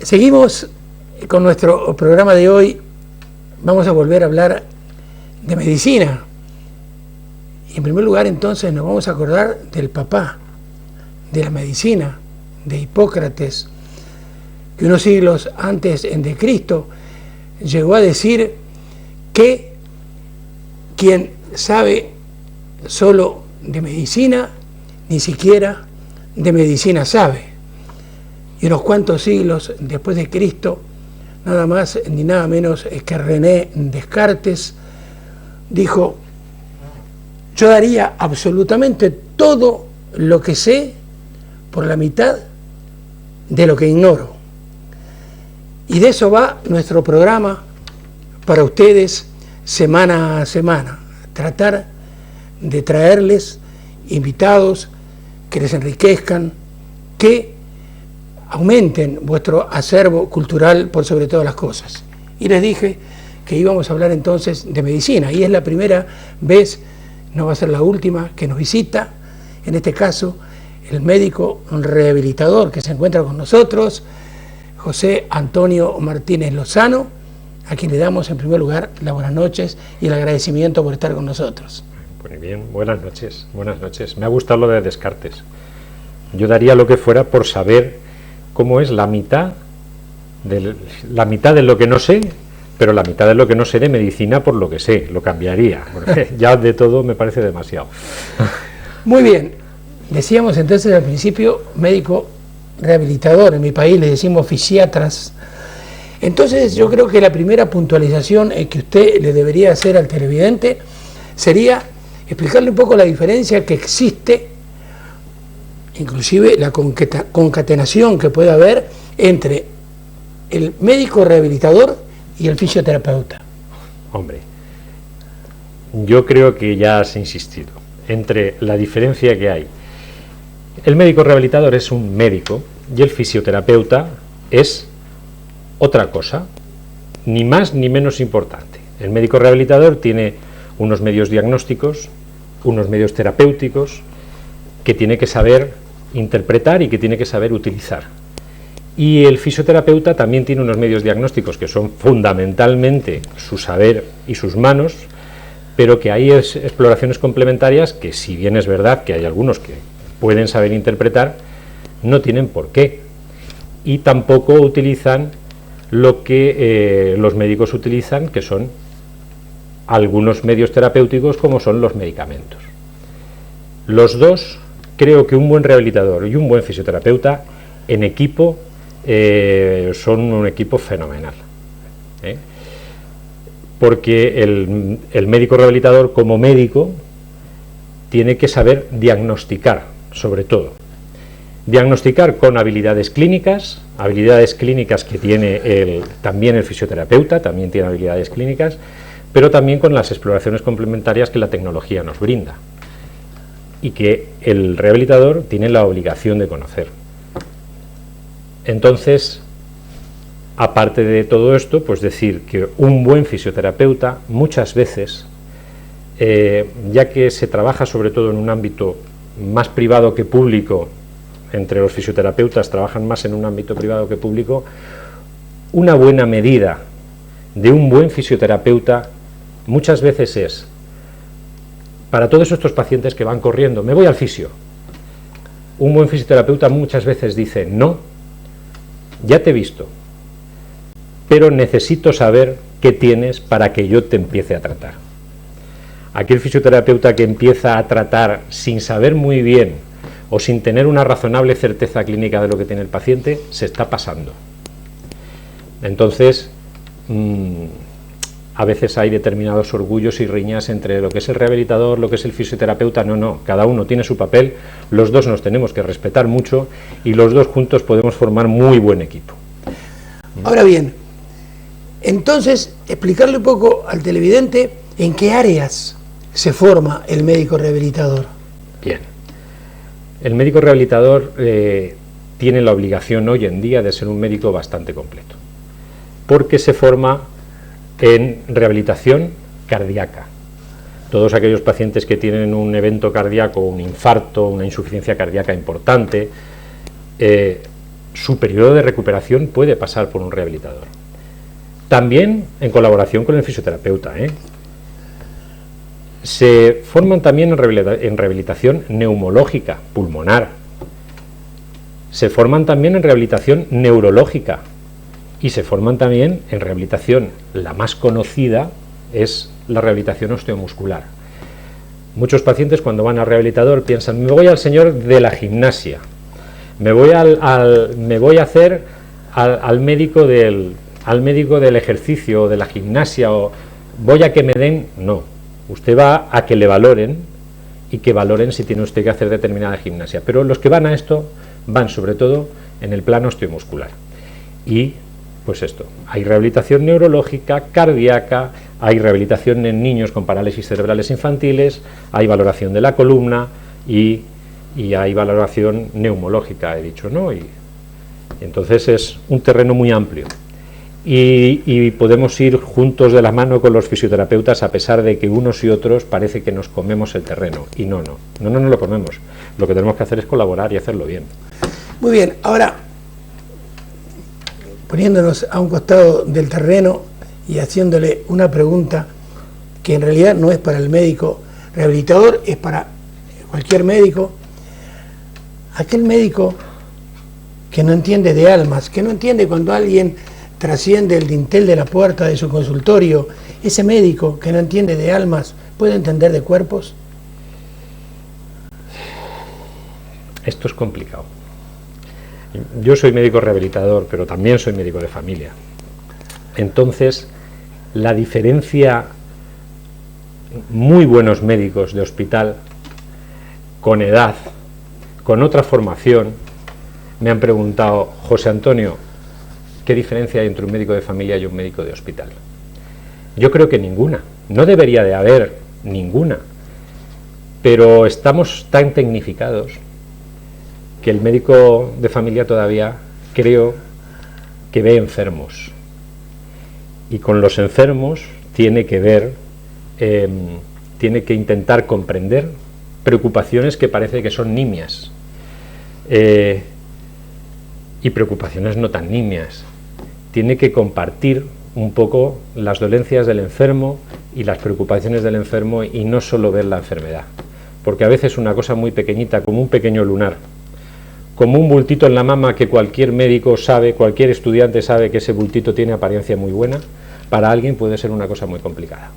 Seguimos con nuestro programa de hoy. Vamos a volver a hablar de medicina. Y en primer lugar, entonces, nos vamos a acordar del papá de la medicina, de Hipócrates, que unos siglos antes de Cristo llegó a decir que quien sabe solo de medicina, ni siquiera de medicina sabe. Y unos cuantos siglos después de Cristo, nada más ni nada menos que René Descartes dijo: yo daría absolutamente todo lo que sé por la mitad de lo que ignoro. Y de eso va nuestro programa para ustedes semana a semana. Tratar de traerles invitados que les enriquezcan, que aumenten vuestro acervo cultural por sobre todas las cosas. Y les dije que íbamos a hablar entonces de medicina, y es la primera vez, no va a ser la última, que nos visita, en este caso, el médico rehabilitador que se encuentra con nosotros, José Antonio Martínez Lozano, a quien le damos en primer lugar las buenas noches y el agradecimiento por estar con nosotros. Muy bien, buenas noches, buenas noches. Me ha gustado lo de Descartes. Yo daría lo que fuera por saber cómo es la mitad de lo que no sé, pero la mitad de lo que no sé de medicina por lo que sé, lo cambiaría. Porque ya de todo me parece demasiado. Muy bien, decíamos entonces al principio médico rehabilitador, en mi país le decimos fisiatras. Entonces yo creo que la primera puntualización que usted le debería hacer al televidente sería explicarle un poco la diferencia que existe, inclusive la concatenación que puede haber entre el médico rehabilitador y el fisioterapeuta. Hombre, yo creo que ya has insistido entre la diferencia que hay. El médico rehabilitador es un médico y el fisioterapeuta es otra cosa, ni más ni menos importante. El médico rehabilitador tiene unos medios diagnósticos, unos medios terapéuticos que tiene que saber interpretar y que tiene que saber utilizar. Y el fisioterapeuta también tiene unos medios diagnósticos que son fundamentalmente su saber y sus manos, pero que hay exploraciones complementarias que, si bien es verdad que hay algunos que pueden saber interpretar, no tienen por qué. Y tampoco utilizan lo que los médicos utilizan, que son algunos medios terapéuticos como son los medicamentos. Los dos, creo que un buen rehabilitador y un buen fisioterapeuta en equipo son un equipo fenomenal, porque el médico rehabilitador como médico tiene que saber diagnosticar, sobre todo diagnosticar con habilidades clínicas que tiene también el fisioterapeuta, también tiene habilidades clínicas, pero también con las exploraciones complementarias que la tecnología nos brinda y que el rehabilitador tiene la obligación de conocer. Entonces, aparte de todo esto, pues decir que un buen fisioterapeuta muchas veces, ya que se trabaja sobre todo en un ámbito más privado que público, entre los fisioterapeutas trabajan más en un ámbito privado que público, una buena medida de un buen fisioterapeuta muchas veces es, para todos estos pacientes que van corriendo, me voy al fisio, un buen fisioterapeuta muchas veces dice, no, ya te he visto, pero necesito saber qué tienes para que yo te empiece a tratar. Aquel fisioterapeuta que empieza a tratar sin saber muy bien o sin tener una razonable certeza clínica de lo que tiene el paciente, se está pasando. Entonces, a veces hay determinados orgullos y riñas entre lo que es el rehabilitador, lo que es el fisioterapeuta. No, cada uno tiene su papel, los dos nos tenemos que respetar mucho y los dos juntos podemos formar muy buen equipo. Ahora bien, entonces, explicarle un poco al televidente en qué áreas se forma el médico rehabilitador. Bien, el médico rehabilitador tiene la obligación hoy en día de ser un médico bastante completo, porque se forma en rehabilitación cardíaca. Todos aquellos pacientes que tienen un evento cardíaco, un infarto, una insuficiencia cardíaca importante, su periodo de recuperación puede pasar por un rehabilitador. También en colaboración con el fisioterapeuta, Se forman también en rehabilitación neumológica, pulmonar. Se forman también en rehabilitación neurológica. Y se forman también en rehabilitación, la más conocida es la rehabilitación osteomuscular. Muchos pacientes cuando van al rehabilitador piensan, me voy al señor de la gimnasia, me voy a hacer al médico del ejercicio o de la gimnasia, o voy a que me den. No, usted va a que le valoren y que valoren si tiene usted que hacer determinada gimnasia. Pero los que van a esto van sobre todo en el plano osteomuscular. Y pues esto, hay rehabilitación neurológica, cardíaca, hay rehabilitación en niños con parálisis cerebrales infantiles, hay valoración de la columna y hay valoración neumológica, he dicho, ¿no? Y entonces es un terreno muy amplio. Y podemos ir juntos de la mano con los fisioterapeutas a pesar de que unos y otros parece que nos comemos el terreno. Y no lo comemos. Lo que tenemos que hacer es colaborar y hacerlo bien. Muy bien, ahora, poniéndonos a un costado del terreno y haciéndole una pregunta que en realidad no es para el médico rehabilitador, es para cualquier médico. Aquel médico que no entiende de almas, que no entiende cuando alguien trasciende el dintel de la puerta de su consultorio, ese médico que no entiende de almas, ¿puede entender de cuerpos? Esto es complicado. Yo soy médico rehabilitador, pero también soy médico de familia. Entonces, la diferencia, muy buenos médicos de hospital, con edad, con otra formación, me han preguntado, José Antonio, ¿qué diferencia hay entre un médico de familia y un médico de hospital? Yo creo que ninguna, no debería de haber ninguna, pero estamos tan tecnificados que el médico de familia todavía creo que ve enfermos, y con los enfermos tiene que ver, tiene que intentar comprender preocupaciones que parece que son nimias, y preocupaciones no tan nimias. Tiene que compartir un poco las dolencias del enfermo y las preocupaciones del enfermo, y no solo ver la enfermedad, porque a veces una cosa muy pequeñita, como un pequeño lunar, como un bultito en la mama, que cualquier médico sabe, cualquier estudiante sabe que ese bultito tiene apariencia muy buena, para alguien puede ser una cosa muy complicada,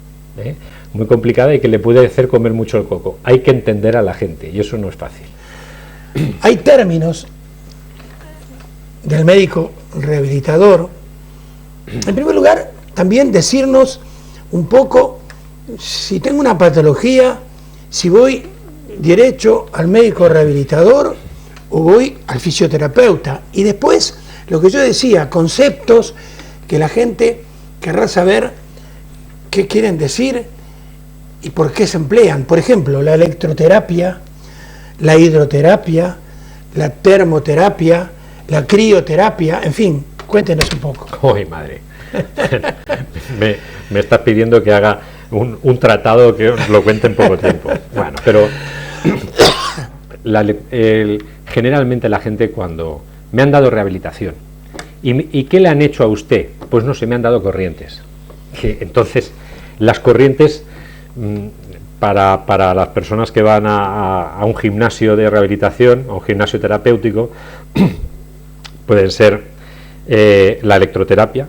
muy complicada, y que le puede hacer comer mucho el coco. Hay que entender a la gente, y eso no es fácil. Hay términos del médico rehabilitador. En primer lugar, también decirnos un poco si tengo una patología, si voy derecho al médico rehabilitador o voy al fisioterapeuta. Y después, lo que yo decía, conceptos que la gente querrá saber qué quieren decir y por qué se emplean. Por ejemplo, la electroterapia, la hidroterapia, la termoterapia, la crioterapia, en fin, cuéntenos un poco. ¡Ay, madre! me estás pidiendo que haga un tratado que os lo cuente en poco tiempo. Bueno, pero generalmente la gente, cuando me han dado rehabilitación, ¿y qué le han hecho a usted? Pues no sé, me han dado corrientes. Entonces, las corrientes, para las personas que van a un gimnasio de rehabilitación, a un gimnasio terapéutico, pueden ser la electroterapia,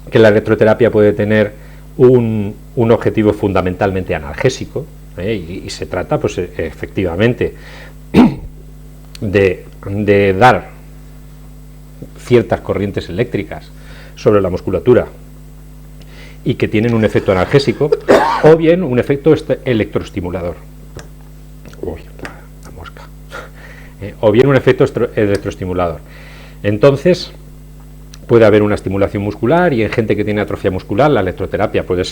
que la electroterapia puede tener un objetivo fundamentalmente analgésico, y se trata, pues efectivamente, de dar ciertas corrientes eléctricas sobre la musculatura y que tienen un efecto analgésico, o bien un efecto electroestimulador. Uy, la mosca. O bien un efecto electroestimulador. Entonces, puede haber una estimulación muscular, y en gente que tiene atrofia muscular, la electroterapia puede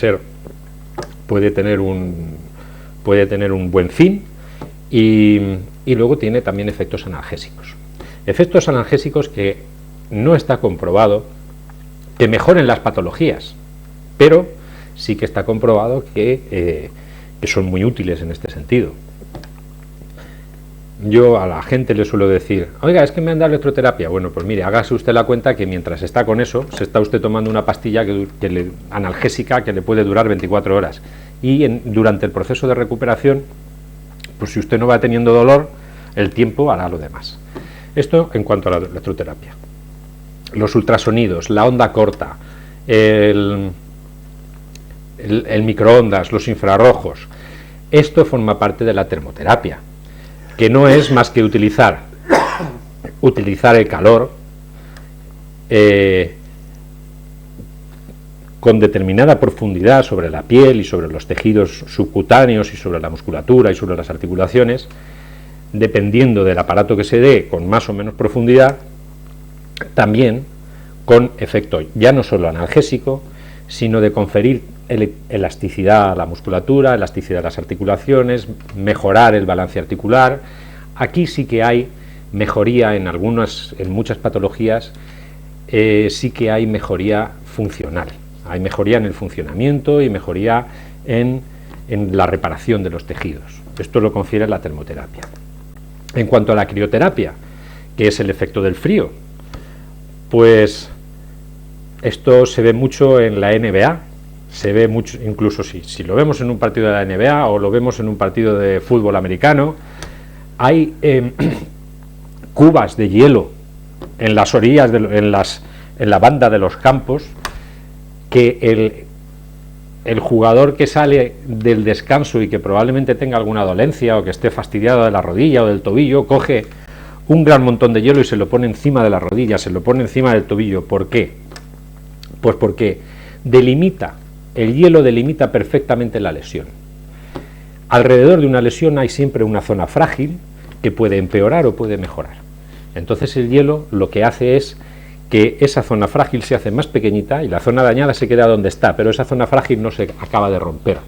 tener un buen fin, y luego tiene también efectos analgésicos. Efectos analgésicos que no está comprobado que mejoren las patologías, pero sí que está comprobado que son muy útiles en este sentido. yo a la gente le suelo decir, oiga, es que me han dado electroterapia. Bueno, pues mire, hágase usted la cuenta que mientras está con eso, se está usted tomando una pastilla analgésica que le puede durar 24 horas. Y durante el proceso de recuperación, pues si usted no va teniendo dolor, el tiempo hará lo demás. Esto en cuanto a la electroterapia. Los ultrasonidos, la onda corta, el microondas, los infrarrojos, esto forma parte de la termoterapia, que no es más que utilizar el calor con determinada profundidad sobre la piel y sobre los tejidos subcutáneos y sobre la musculatura y sobre las articulaciones, dependiendo del aparato que se dé, con más o menos profundidad, también con efecto ya no solo analgésico, sino de conferir elasticidad a la musculatura, elasticidad a las articulaciones, mejorar el balance articular. Aquí sí que hay mejoría en muchas patologías, sí que hay mejoría funcional. Hay mejoría en el funcionamiento y mejoría en la reparación de los tejidos. Esto lo confiere la termoterapia. En cuanto a la crioterapia, que es el efecto del frío, pues esto se ve mucho en la NBA, se ve mucho, incluso si lo vemos en un partido de la NBA o lo vemos en un partido de fútbol americano, hay cubas de hielo en las orillas, en la banda de los campos, que el jugador que sale del descanso y que probablemente tenga alguna dolencia o que esté fastidiado de la rodilla o del tobillo, coge un gran montón de hielo y se lo pone encima de la rodilla, se lo pone encima del tobillo. ¿Por qué? Pues porque el hielo delimita perfectamente la lesión. Alrededor de una lesión hay siempre una zona frágil que puede empeorar o puede mejorar. Entonces el hielo lo que hace es que esa zona frágil se hace más pequeñita y la zona dañada se queda donde está, pero esa zona frágil no se acaba de romper.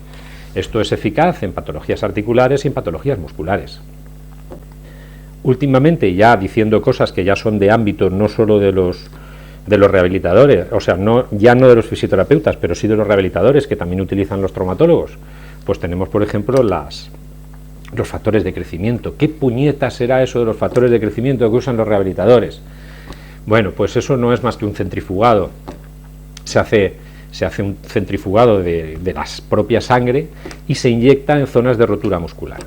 Esto es eficaz en patologías articulares y en patologías musculares. Últimamente, ya diciendo cosas que ya son de ámbito no solo de los rehabilitadores, o sea, ya no de los fisioterapeutas, pero sí de los rehabilitadores, que también utilizan los traumatólogos, pues tenemos, por ejemplo, los factores de crecimiento. ¿Qué puñeta será eso de los factores de crecimiento que usan los rehabilitadores? Bueno, pues eso no es más que un centrifugado. Se hace un centrifugado de la propia sangre y se inyecta en zonas de rotura muscular.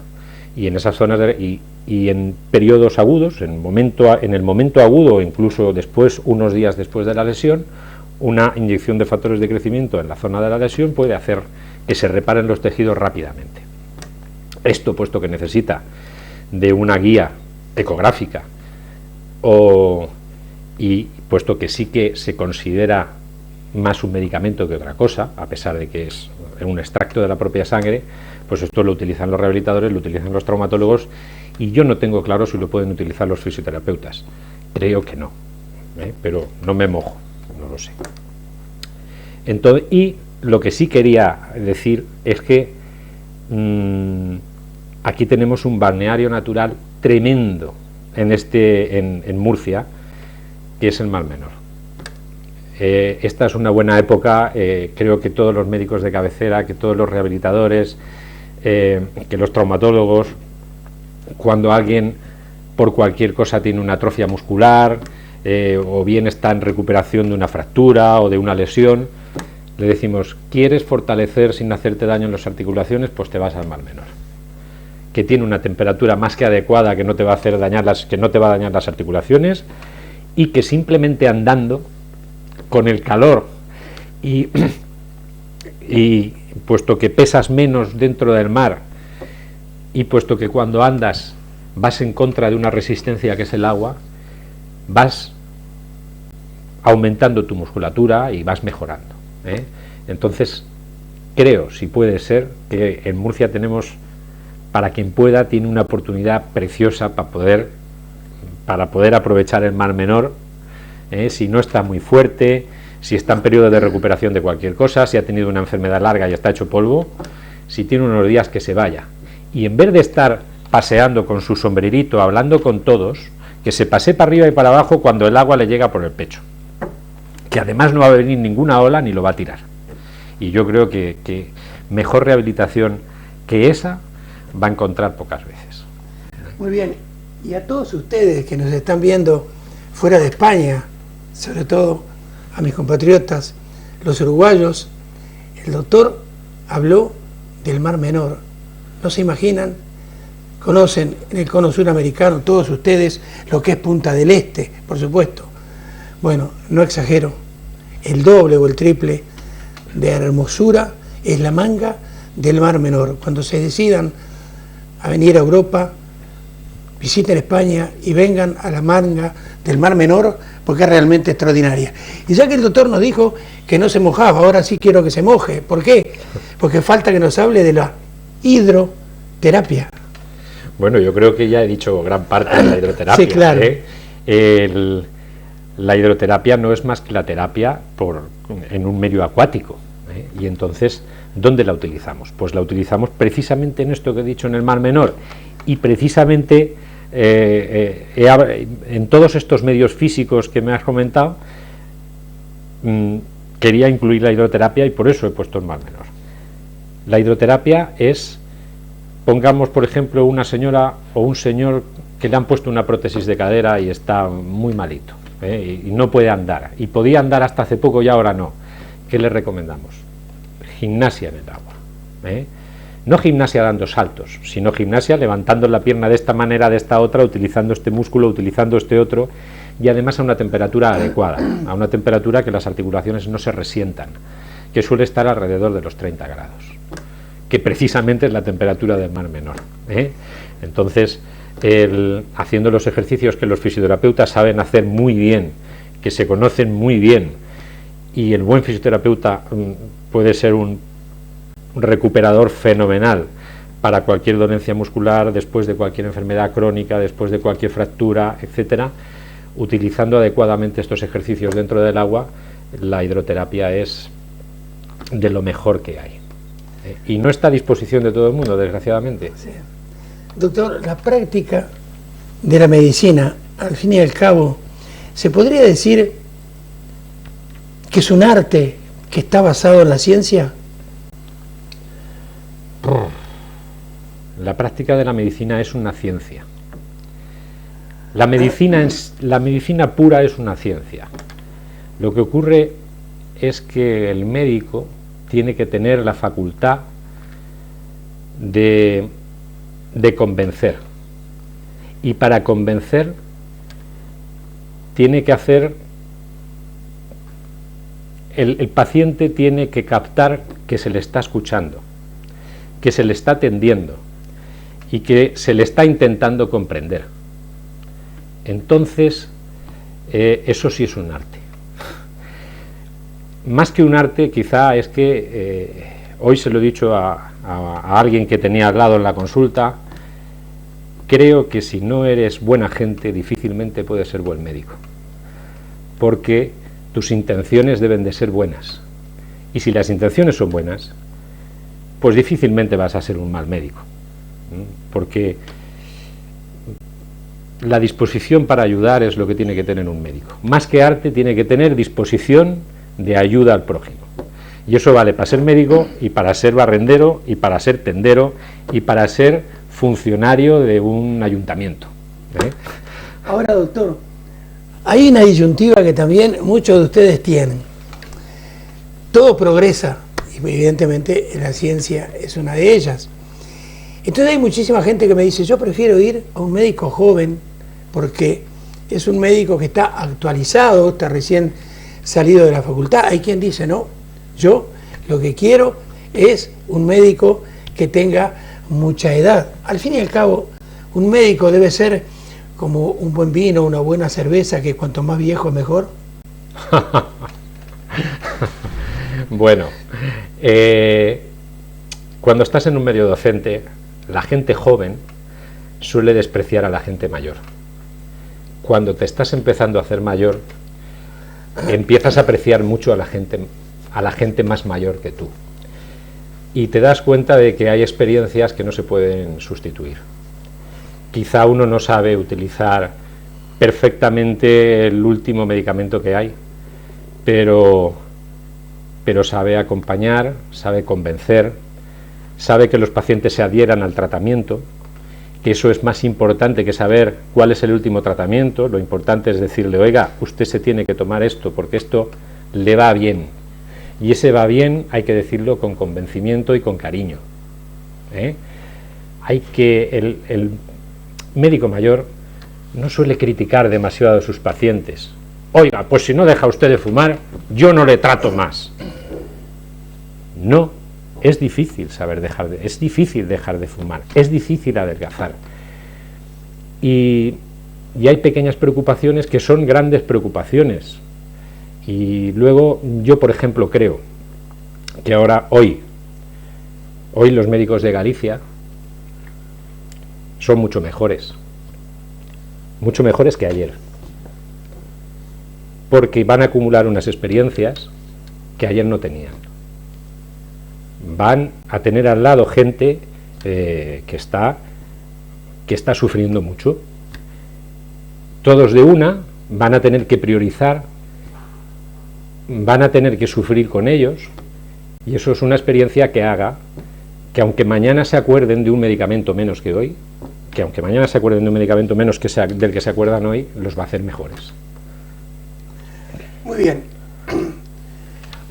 Y en esas zonas y en periodos agudos, en el momento agudo, incluso unos días después de la lesión, una inyección de factores de crecimiento en la zona de la lesión puede hacer que se reparen los tejidos rápidamente. Esto, puesto que necesita de una guía ecográfica y puesto que sí que se considera más un medicamento que otra cosa, a pesar de que es un extracto de la propia sangre, pues esto lo utilizan los rehabilitadores, lo utilizan los traumatólogos, y yo no tengo claro si lo pueden utilizar los fisioterapeutas. Creo que no, pero no me mojo, no lo sé. Entonces, y lo que sí quería decir es que aquí tenemos un balneario natural tremendo en Murcia, que es el Mar Menor. Esta es una buena época, creo que todos los médicos de cabecera, que todos los rehabilitadores, que los traumatólogos, cuando alguien por cualquier cosa tiene una atrofia muscular, o bien está en recuperación de una fractura o de una lesión, le decimos, ¿quieres fortalecer sin hacerte daño en las articulaciones? Pues te vas al Mar Menor, que tiene una temperatura más que adecuada, que no te va a hacer dañar que no te va a dañar las articulaciones, y que simplemente andando con el calor y puesto que pesas menos dentro del mar, y puesto que cuando andas vas en contra de una resistencia que es el agua, vas aumentando tu musculatura y vas mejorando, Entonces creo, si puede ser, que en Murcia tenemos, para quien pueda, tiene una oportunidad preciosa para poder aprovechar el Mar Menor, si no está muy fuerte, si está en periodo de recuperación de cualquier cosa, si ha tenido una enfermedad larga y está hecho polvo, si tiene unos días, que se vaya. Y en vez de estar paseando con su sombrerito, hablando con todos, que se pase para arriba y para abajo cuando el agua le llega por el pecho, que además no va a venir ninguna ola ni lo va a tirar. Y yo creo que mejor rehabilitación que esa va a encontrar pocas veces. Muy bien. Y a todos ustedes que nos están viendo fuera de España, sobre todo a mis compatriotas, los uruguayos, el doctor habló del Mar Menor. No se imaginan, conocen en el cono suramericano todos ustedes lo que es Punta del Este, por supuesto. Bueno, no exagero, el doble o el triple de hermosura es la manga del Mar Menor. Cuando se decidan a venir a Europa, visiten España y vengan a la manga del Mar Menor, porque es realmente extraordinaria. Y ya que el doctor nos dijo que no se mojaba, ahora sí quiero que se moje. ¿Por qué? Porque falta que nos hable de la hidroterapia. Bueno, yo creo que ya he dicho gran parte de la hidroterapia. Sí, claro. La hidroterapia no es más que la terapia en un medio acuático. Y entonces, ¿dónde la utilizamos? Pues la utilizamos precisamente en esto que he dicho, en el Mar Menor, y precisamente en todos estos medios físicos que me has comentado, quería incluir la hidroterapia y por eso he puesto el Mar Menor. La hidroterapia es, pongamos por ejemplo una señora o un señor que le han puesto una prótesis de cadera y está muy malito, y no puede andar, y podía andar hasta hace poco y ahora no. ¿Qué le recomendamos? Gimnasia en el agua. No gimnasia dando saltos, sino gimnasia levantando la pierna de esta manera, de esta otra, utilizando este músculo, utilizando este otro, y además a una temperatura adecuada, a una temperatura que las articulaciones no se resientan, que suele estar alrededor de los 30 grados, que precisamente es la temperatura del Mar Menor. Entonces, haciendo los ejercicios que los fisioterapeutas saben hacer muy bien, que se conocen muy bien, y el buen fisioterapeuta puede ser un recuperador fenomenal para cualquier dolencia muscular, después de cualquier enfermedad crónica, después de cualquier fractura, etcétera. Utilizando adecuadamente estos ejercicios dentro del agua, la hidroterapia es de lo mejor que hay. Y no está a disposición de todo el mundo, desgraciadamente. Sí. Doctor, la práctica de la medicina, al fin y al cabo, ¿se podría decir que es un arte que está basado en la ciencia? La práctica de la medicina es una ciencia. La medicina pura es una ciencia. Lo que ocurre es que el médico tiene que tener la facultad de convencer. Y para convencer tiene que hacer, el paciente tiene que captar que se le está escuchando, que se le está atendiendo y que se le está intentando comprender. Entonces, eso sí es un arte. Más que un arte, quizá es que hoy se lo he dicho a alguien que tenía al lado en la consulta, creo que si no eres buena gente, difícilmente puedes ser buen médico, porque tus intenciones deben de ser buenas, y si las intenciones son buenas, pues difícilmente vas a ser un mal médico, porque la disposición para ayudar es lo que tiene que tener un médico. Más que arte, tiene que tener disposición de ayuda al prójimo. Y eso vale para ser médico, y para ser barrendero, y para ser tendero, y para ser funcionario de un ayuntamiento. Ahora, doctor, hay una disyuntiva que también muchos de ustedes tienen. Todo progresa, y evidentemente la ciencia es una de ellas. Entonces hay muchísima gente que me dice, yo prefiero ir a un médico joven, porque es un médico que está actualizado, está recién salido de la facultad. Hay quien dice, no, yo lo que quiero es un médico que tenga mucha edad. Al fin y al cabo, un médico debe ser como un buen vino, una buena cerveza, que cuanto más viejo mejor. Bueno, cuando estás en un medio docente, la gente joven suele despreciar a la gente mayor. Cuando te estás empezando a hacer mayor, empiezas a apreciar mucho a la gente más mayor que tú. Y te das cuenta de que hay experiencias que no se pueden sustituir. Quizá uno no sabe utilizar perfectamente el último medicamento que hay, pero sabe acompañar, sabe convencer, sabe que los pacientes se adhieran al tratamiento, que eso es más importante que saber cuál es el último tratamiento. Lo importante es decirle, oiga, usted se tiene que tomar esto porque esto le va bien. Y ese va bien hay que decirlo con convencimiento y con cariño. Hay que el médico mayor no suele criticar demasiado a sus pacientes. Oiga, pues si no deja usted de fumar, yo no le trato más. No, es difícil es difícil dejar de fumar, es difícil adelgazar. Y hay pequeñas preocupaciones que son grandes preocupaciones. Y luego yo, por ejemplo, creo que hoy los médicos de Galicia son mucho mejores que ayer, porque van a acumular unas experiencias que ayer no tenían. Van a tener al lado gente que está sufriendo mucho. Todos de una van a tener que priorizar, van a tener que sufrir con ellos, y eso es una experiencia que haga que aunque mañana se acuerden de un medicamento menos que hoy, del que se acuerdan hoy, los va a hacer mejores. Muy bien.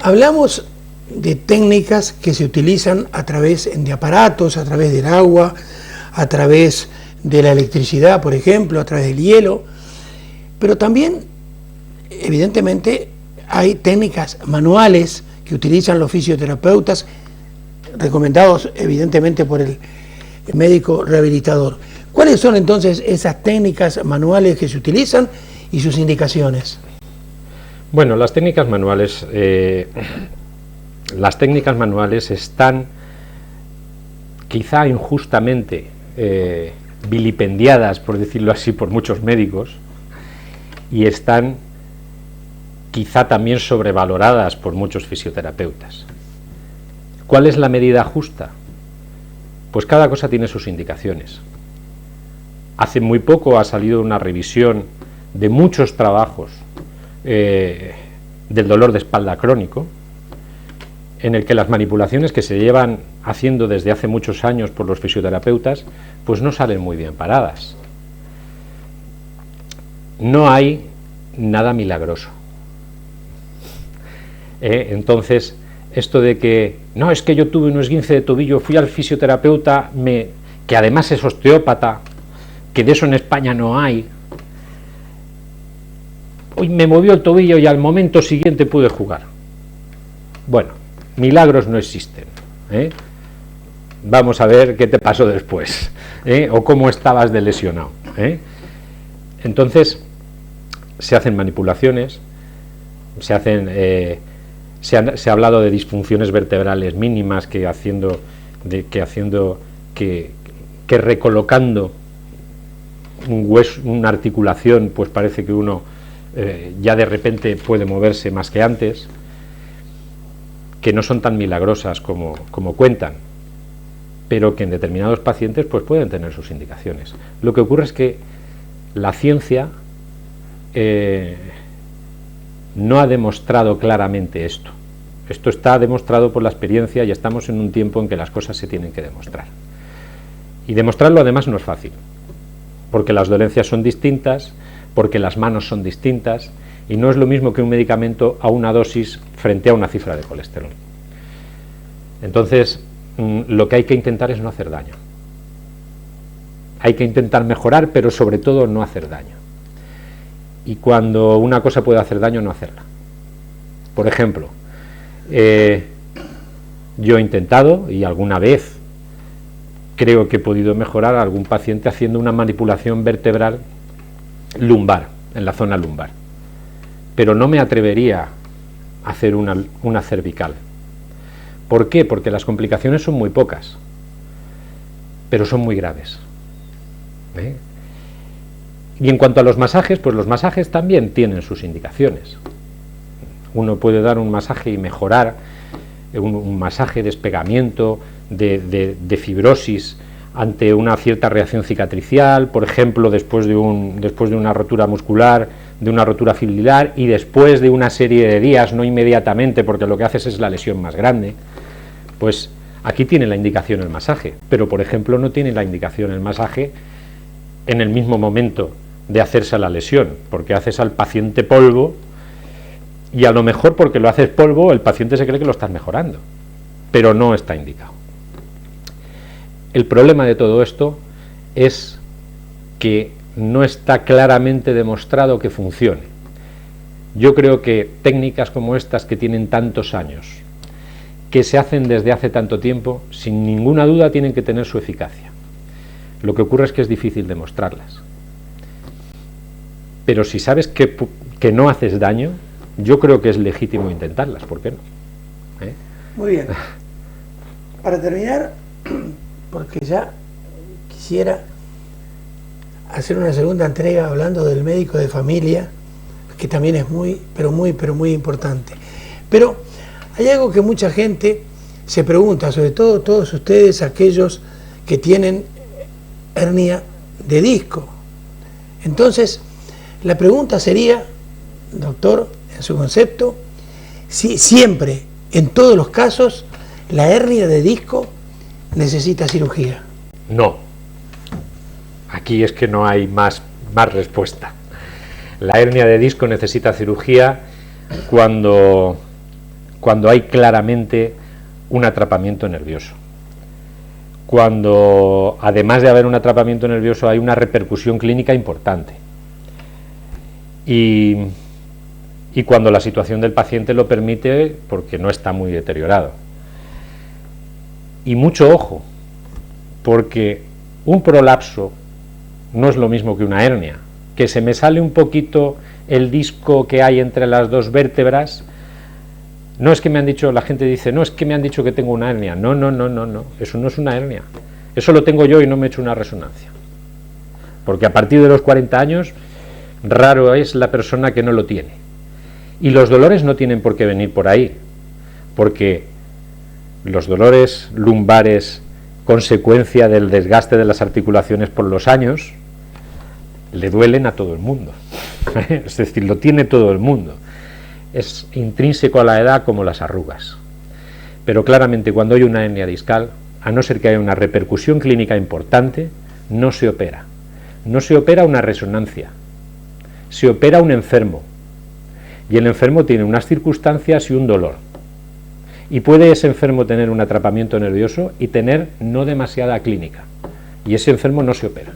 Hablamos de técnicas que se utilizan a través de aparatos, a través del agua, a través de la electricidad, por ejemplo, a través del hielo, pero también, evidentemente, hay técnicas manuales que utilizan los fisioterapeutas, recomendados evidentemente por el médico rehabilitador. ¿Cuáles son entonces esas técnicas manuales que se utilizan y sus indicaciones? Bueno, las técnicas manuales están quizá injustamente vilipendiadas, por decirlo así, por muchos médicos, y están quizá también sobrevaloradas por muchos fisioterapeutas. ¿Cuál es la medida justa? Pues cada cosa tiene sus indicaciones. Hace muy poco ha salido una revisión de muchos trabajos del dolor de espalda crónico, en el que las manipulaciones que se llevan haciendo desde hace muchos años por los fisioterapeutas, pues no salen muy bien paradas. No hay nada milagroso. Entonces, esto de que, no, es que yo tuve un esguince de tobillo, fui al fisioterapeuta, que además es osteópata, que de eso en España no hay, hoy me movió el tobillo y al momento siguiente pude jugar. Bueno, milagros no existen. Vamos a ver qué te pasó después, o cómo estabas de lesionado. Entonces, se hacen manipulaciones, se ha hablado de disfunciones vertebrales mínimas que recolocando un hueso, una articulación, pues parece que uno ya de repente puede moverse más que antes, que no son tan milagrosas como cuentan, pero que en determinados pacientes pues pueden tener sus indicaciones. Lo que ocurre es que la ciencia no ha demostrado claramente esto. Esto está demostrado por la experiencia y estamos en un tiempo en que las cosas se tienen que demostrar. Y demostrarlo además no es fácil, porque las dolencias son distintas, porque las manos son distintas, y no es lo mismo que un medicamento a una dosis frente a una cifra de colesterol. Entonces, lo que hay que intentar es no hacer daño. Hay que intentar mejorar, pero sobre todo no hacer daño. Y cuando una cosa puede hacer daño, no hacerla. Por ejemplo, yo he intentado, y alguna vez creo que he podido mejorar a algún paciente haciendo una manipulación vertebral lumbar, en la zona lumbar, pero no me atrevería a hacer una cervical. ¿Por qué? Porque las complicaciones son muy pocas, pero son muy graves. Y en cuanto a los masajes, pues los masajes también tienen sus indicaciones. Uno puede dar un masaje y mejorar, un masaje de despegamiento, de fibrosis ante una cierta reacción cicatricial, por ejemplo, después de una rotura muscular, de una rotura fibrilar, y después de una serie de días, no inmediatamente, porque lo que haces es la lesión más grande, pues Aquí tiene la indicación el masaje, pero por ejemplo no tiene la indicación el masaje en el mismo momento de hacerse la lesión, porque haces al paciente polvo y a lo mejor porque lo haces polvo el paciente se cree que lo estás mejorando, pero no está indicado. El problema de todo esto es que no está claramente demostrado que funcione. Yo creo que técnicas como estas que tienen tantos años, que se hacen desde hace tanto tiempo, sin ninguna duda tienen que tener su eficacia. Lo que ocurre es que es difícil demostrarlas. Pero si sabes que no haces daño, yo creo que es legítimo intentarlas, ¿por qué no? Muy bien. Para terminar, porque ya quisiera hacer una segunda entrega hablando del médico de familia, que también es muy importante. Pero hay algo que mucha gente se pregunta, sobre todo todos ustedes, aquellos que tienen hernia de disco. Entonces, la pregunta sería, doctor, en su concepto, si siempre, en todos los casos, la hernia de disco necesita cirugía. No. Aquí es que no hay más respuesta. La hernia de disco necesita cirugía cuando hay claramente un atrapamiento nervioso. Cuando, además de haber un atrapamiento nervioso, hay una repercusión clínica importante. Y cuando la situación del paciente lo permite, porque no está muy deteriorado. Y mucho ojo, porque un prolapso no es lo mismo que una hernia. Que se me sale un poquito el disco que hay entre las dos vértebras, no es que me han dicho, la gente dice, no, es que me han dicho que tengo una hernia. No, eso no es una hernia. Eso lo tengo yo y no me he hecho una resonancia. Porque a partir de los 40 años, raro es la persona que no lo tiene. Y los dolores no tienen por qué venir por ahí, porque los dolores lumbares, consecuencia del desgaste de las articulaciones por los años, le duelen a todo el mundo. Es decir, lo tiene todo el mundo. Es intrínseco a la edad como las arrugas. Pero claramente cuando hay una hernia discal, a no ser que haya una repercusión clínica importante, no se opera. No se opera una resonancia. Se opera un enfermo. Y el enfermo tiene unas circunstancias y un dolor. Y puede ese enfermo tener un atrapamiento nervioso y tener no demasiada clínica. Y ese enfermo no se opera.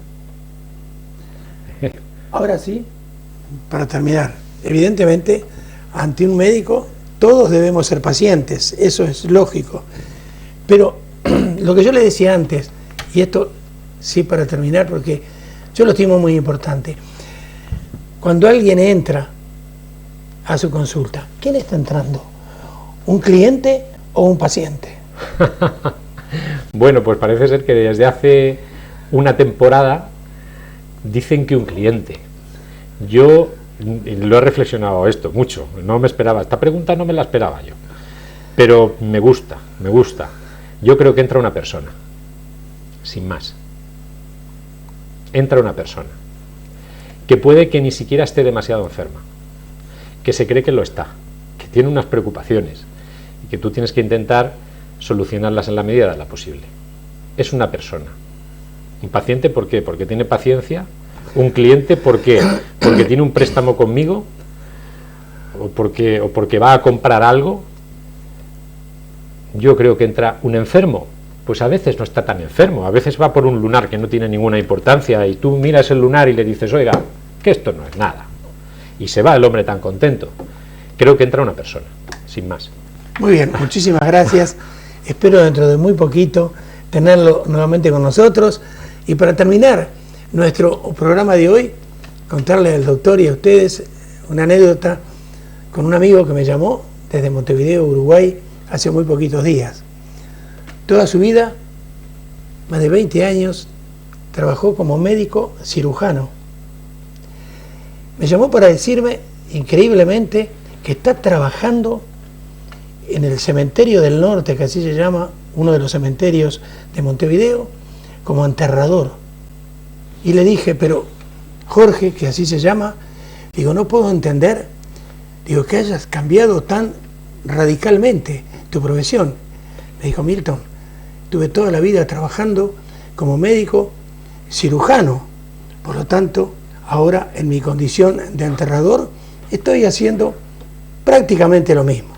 Ahora sí, para terminar, evidentemente, ante un médico todos debemos ser pacientes, eso es lógico. Pero lo que yo le decía antes, y esto sí para terminar, porque yo lo estimo muy importante, cuando alguien entra a su consulta, ¿quién está entrando? ¿Un cliente o un paciente? Bueno, pues parece ser que desde hace una temporada dicen que un cliente. Yo lo he reflexionado esto mucho, no me esperaba, esta pregunta no me la esperaba yo, pero me gusta. Yo creo que entra una persona, sin más. Entra una persona, que puede que ni siquiera esté demasiado enferma, que se cree que lo está, que tiene unas preocupaciones, y que tú tienes que intentar solucionarlas en la medida de la posible. Es una persona. Un paciente, ¿por qué? Porque tiene paciencia. Un cliente, ¿por qué? Porque tiene un préstamo conmigo, o porque va a comprar algo. Yo creo que entra un enfermo, pues a veces no está tan enfermo, a veces va por un lunar que no tiene ninguna importancia y tú miras el lunar y le dices, oiga, que esto no es nada. Y se va el hombre tan contento. Creo que entra una persona, sin más. Muy bien, muchísimas gracias. Espero dentro de muy poquito tenerlo nuevamente con nosotros. Y para terminar nuestro programa de hoy, contarle al doctor y a ustedes una anécdota con un amigo que me llamó desde Montevideo, Uruguay, hace muy poquitos días. Toda su vida, más de 20 años, trabajó como médico cirujano. Me llamó para decirme, increíblemente, que está trabajando en el cementerio del norte, que así se llama, uno de los cementerios de Montevideo, como enterrador. Y le dije, pero Jorge, que así se llama, digo, no puedo entender, digo, que hayas cambiado tan radicalmente tu profesión. Me dijo, Milton, Estuve toda la vida trabajando como médico cirujano. Por lo tanto, ahora en mi condición de enterrador estoy haciendo prácticamente lo mismo.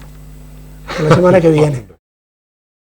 Hasta la semana que viene.